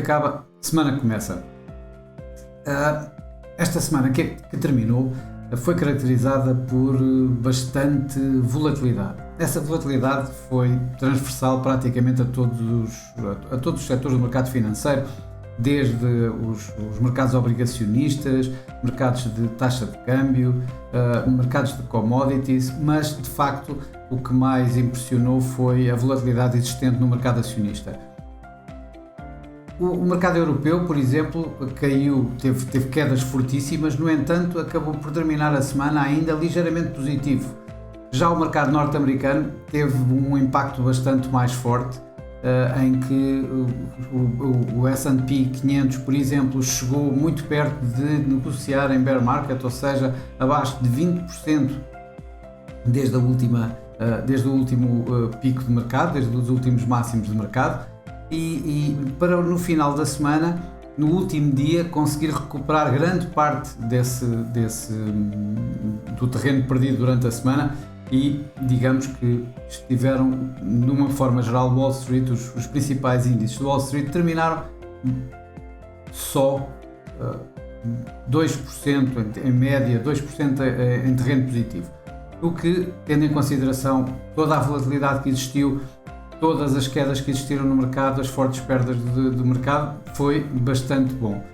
acaba, semana começa. Esta semana que terminou foi caracterizada por bastante volatilidade. Essa volatilidade foi transversal praticamente a todos os setores do mercado financeiro, desde os mercados obrigacionistas, mercados de taxa de câmbio, mercados de commodities, mas de facto o que mais impressionou foi a volatilidade existente no mercado acionista. O mercado europeu, por exemplo, caiu, teve quedas fortíssimas, no entanto acabou por terminar a semana ainda ligeiramente positivo. Já o mercado norte-americano teve um impacto bastante mais forte, em que o S&P 500, por exemplo, chegou muito perto de negociar em bear market, ou seja, abaixo de 20% desde o último pico de mercado, desde os últimos máximos de mercado, e para no final da semana, no último dia, conseguir recuperar grande parte do terreno perdido durante a semana. E digamos que estiveram, de uma forma geral, Wall Street, os principais índices de Wall Street terminaram só 2%, em média 2% em terreno positivo, o que, tendo em consideração toda a volatilidade que existiu, todas as quedas que existiram no mercado, as fortes perdas do mercado, foi bastante bom.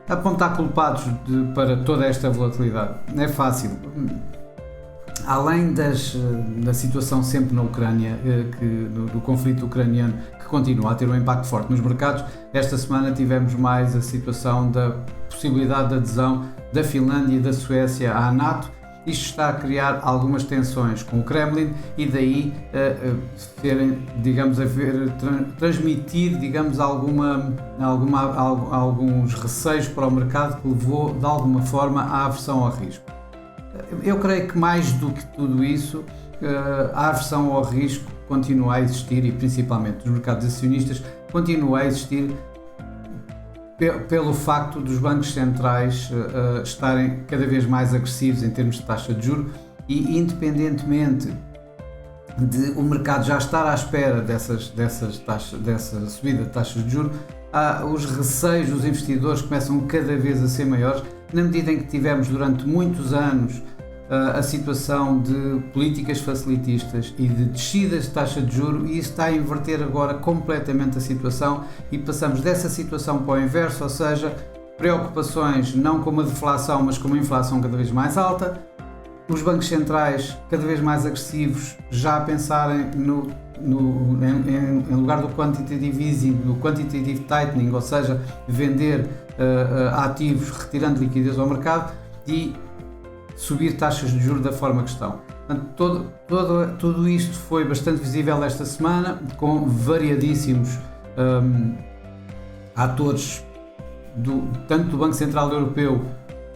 Apontar culpados para toda esta volatilidade é fácil. Além da situação sempre na Ucrânia, do conflito ucraniano, que continua a ter um impacto forte nos mercados, esta semana tivemos mais a situação da possibilidade de adesão da Finlândia e da Suécia à NATO. Isto está a criar algumas tensões com o Kremlin e daí transmitir, alguns receios para o mercado que levou de alguma forma à aversão ao risco. Eu creio que mais do que tudo isso, a aversão ao risco continua a existir e principalmente nos mercados acionistas continua a existir pelo facto dos bancos centrais estarem cada vez mais agressivos em termos de taxa de juros e independentemente de o mercado já estar à espera dessa subida de taxas de juros, os receios dos investidores começam cada vez a ser maiores, na medida em que tivemos durante muitos anos a situação de políticas facilitistas e de descidas de taxa de juros, e isso está a inverter agora completamente a situação e passamos dessa situação para o inverso, ou seja, preocupações não com uma deflação, mas com uma inflação cada vez mais alta, os bancos centrais cada vez mais agressivos, já a pensarem em lugar do quantitative easing, do quantitative tightening, ou seja, vender ativos retirando liquidez ao mercado e subir taxas de juros da forma que estão. Portanto, tudo isto foi bastante visível esta semana, com variadíssimos atores, tanto do Banco Central Europeu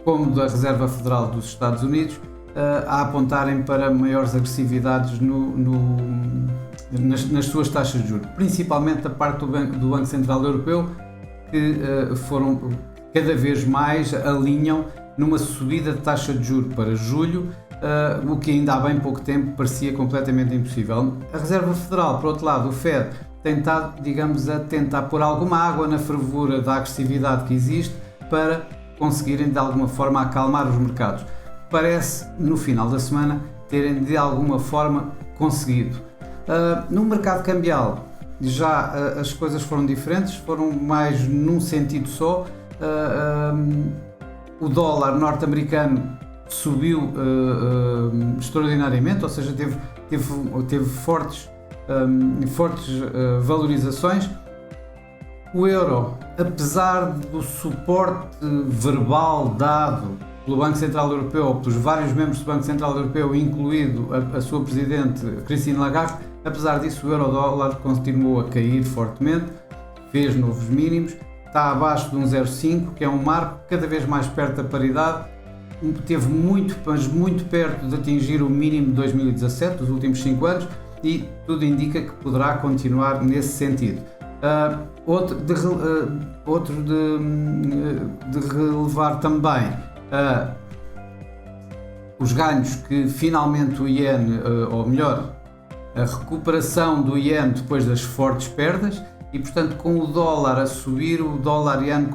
como da Reserva Federal dos Estados Unidos, a apontarem para maiores agressividades nas suas taxas de juros, principalmente da parte do Banco Central Europeu, que foram cada vez mais alinham numa subida de taxa de juros para julho, o que ainda há bem pouco tempo parecia completamente impossível. A Reserva Federal, por outro lado, o Fed, tem estado, a tentar pôr alguma água na fervura da agressividade que existe para conseguirem de alguma forma acalmar os mercados. Parece, no final da semana, terem de alguma forma conseguido. No mercado cambial, já as coisas foram diferentes, foram mais num sentido só. O dólar norte-americano subiu extraordinariamente, ou seja, teve fortes valorizações. O euro, apesar do suporte verbal dado pelo Banco Central Europeu, ou pelos vários membros do Banco Central Europeu, incluído a sua presidente Christine Lagarde, apesar disso o euro-dólar continuou a cair fortemente, fez novos mínimos, está abaixo de 1,05, que é um marco cada vez mais perto da paridade, teve muito perto de atingir o mínimo de 2017, dos últimos 5 anos, e tudo indica que poderá continuar nesse sentido. Outro de relevar também os ganhos que finalmente o iene, ou melhor, a recuperação do iene depois das fortes perdas, e, portanto, com o dólar a subir, o dólar iene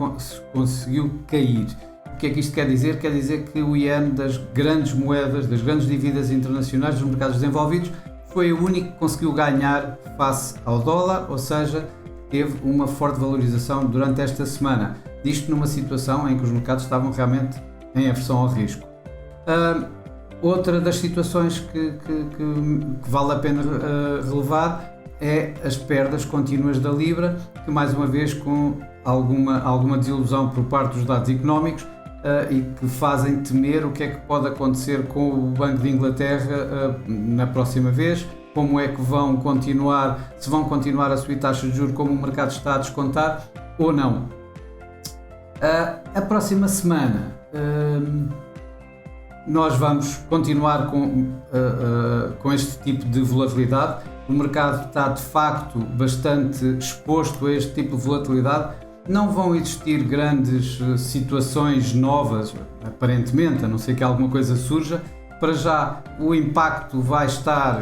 conseguiu cair. O que é que isto quer dizer? Quer dizer que o iene das grandes moedas, das grandes dívidas internacionais dos mercados desenvolvidos, foi o único que conseguiu ganhar face ao dólar, ou seja, teve uma forte valorização durante esta semana. Isto numa situação em que os mercados estavam realmente em aversão ao risco. Outra das situações que vale a pena relevar é as perdas contínuas da Libra, que mais uma vez com alguma desilusão por parte dos dados económicos e que fazem temer o que é que pode acontecer com o Banco de Inglaterra na próxima vez, como é que vão continuar, se vão continuar a subir taxas de juros como o mercado está a descontar ou não. A próxima semana nós vamos continuar com este tipo de volatilidade. O mercado está de facto bastante exposto a este tipo de volatilidade. Não vão existir grandes situações novas, aparentemente, a não ser que alguma coisa surja. Para já, o impacto vai estar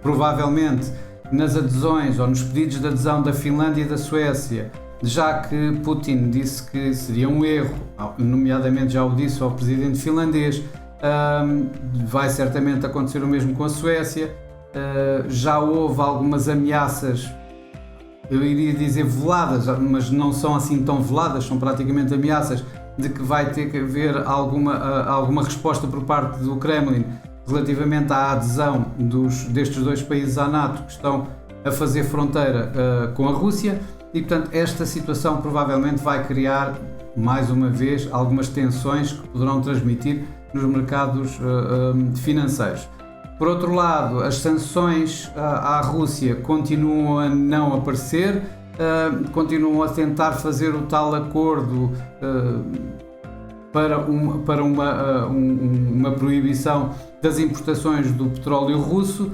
provavelmente nas adesões ou nos pedidos de adesão da Finlândia e da Suécia, já que Putin disse que seria um erro, nomeadamente já o disse ao presidente finlandês. Vai certamente acontecer o mesmo com a Suécia. Já houve algumas ameaças, eu iria dizer veladas, mas não são assim tão veladas, são praticamente ameaças de que vai ter que haver alguma resposta por parte do Kremlin relativamente à adesão destes dois países à NATO que estão a fazer fronteira com a Rússia, e portanto esta situação provavelmente vai criar mais uma vez algumas tensões que poderão transmitir nos mercados financeiros. Por outro lado, as sanções à Rússia continuam a não aparecer, continuam a tentar fazer o tal acordo para uma proibição das importações do petróleo russo.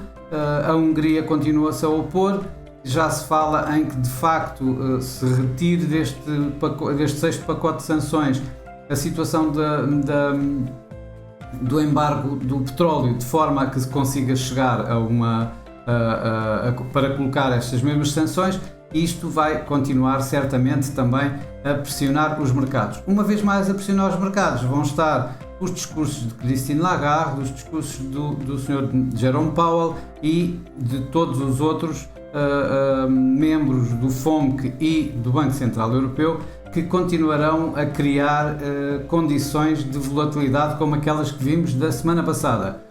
A Hungria continua-se a opor. Já se fala em que de facto se retire deste sexto pacote de sanções a situação do embargo do petróleo, de forma a que se consiga chegar para colocar estas mesmas sanções. Isto vai continuar certamente também a pressionar os mercados. Uma vez mais a pressionar os mercados vão estar os discursos de Christine Lagarde, os discursos do Sr. Jerome Powell e de todos os outros membros do FOMC e do Banco Central Europeu, que continuarão a criar condições de volatilidade como aquelas que vimos da semana passada.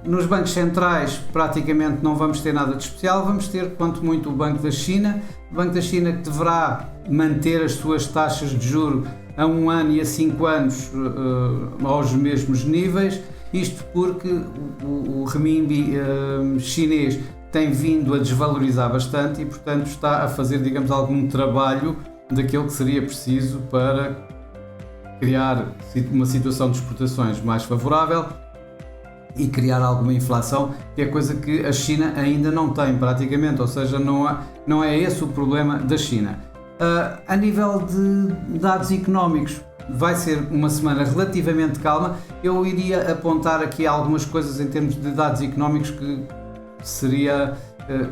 Nos bancos centrais praticamente não vamos ter nada de especial, vamos ter quanto muito o Banco da China, que deverá manter as suas taxas de juros a 1 ano e a 5 anos aos mesmos níveis, isto porque o renminbi chinês tem vindo a desvalorizar bastante e, portanto, está a fazer, digamos, algum trabalho daquilo que seria preciso para criar uma situação de exportações mais favorável e criar alguma inflação, que é coisa que a China ainda não tem praticamente, ou seja, não é esse o problema da China. A nível de dados económicos, vai ser uma semana relativamente calma. Eu iria apontar aqui algumas coisas em termos de dados económicos que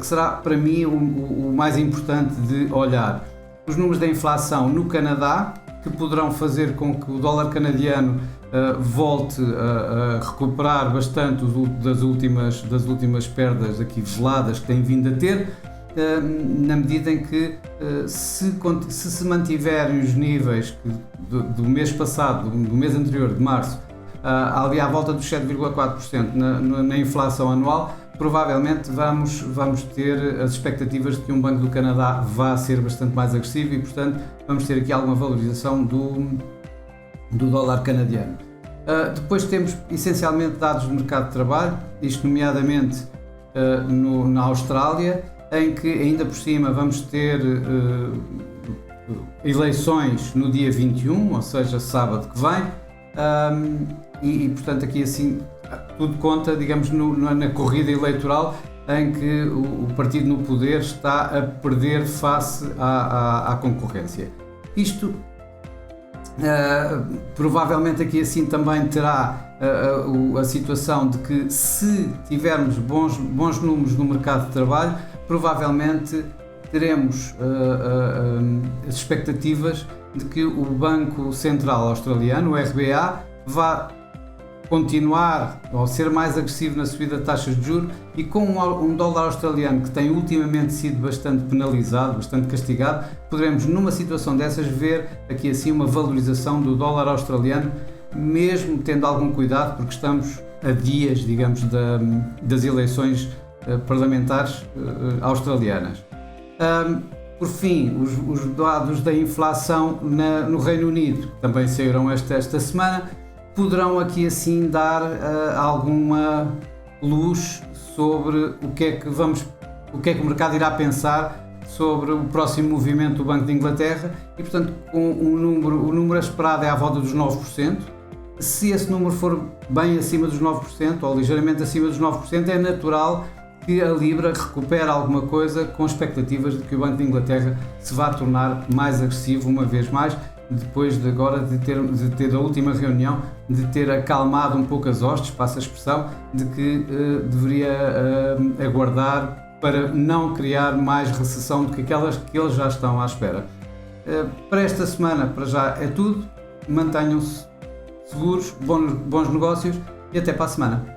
será para mim o mais importante de olhar. Os números da inflação no Canadá, que poderão fazer com que o dólar canadiano volte a recuperar bastante das últimas perdas aqui veladas que tem vindo a ter, na medida em que se mantiverem os níveis do mês passado, do mês anterior, de março, ali à volta dos 7,4% na inflação anual, provavelmente vamos ter as expectativas de que um Banco do Canadá vá ser bastante mais agressivo e, portanto, vamos ter aqui alguma valorização do dólar canadiano. Depois temos essencialmente dados do mercado de trabalho, isto nomeadamente na Austrália, em que ainda por cima vamos ter eleições no dia 21, ou seja, sábado que vem, e portanto aqui assim tudo conta, digamos, na corrida eleitoral em que o partido no poder está a perder face à concorrência. Isto provavelmente aqui assim também terá a situação de que, se tivermos bons números no mercado de trabalho, provavelmente teremos as expectativas de que o Banco Central Australiano, o RBA, vá continuar ou ser mais agressivo na subida de taxas de juros, e com um dólar australiano que tem ultimamente sido bastante penalizado, bastante castigado, poderemos numa situação dessas ver aqui assim uma valorização do dólar australiano, mesmo tendo algum cuidado, porque estamos a dias, digamos, das eleições parlamentares australianas. Por fim, os dados da inflação no Reino Unido, que também saíram esta semana, poderão aqui assim dar alguma luz sobre o que é que o mercado irá pensar sobre o próximo movimento do Banco de Inglaterra, e portanto com o número esperado é à volta dos 9%. Se esse número for bem acima dos 9% ou ligeiramente acima dos 9%, é natural que a Libra recupere alguma coisa, com expectativas de que o Banco de Inglaterra se vá tornar mais agressivo uma vez mais, depois de agora de ter a última reunião, de ter acalmado um pouco as hostes, passa a expressão, de que deveria aguardar para não criar mais recessão do que aquelas que eles já estão à espera. Para esta semana, para já é tudo. Mantenham-se seguros, bons negócios e até para a semana.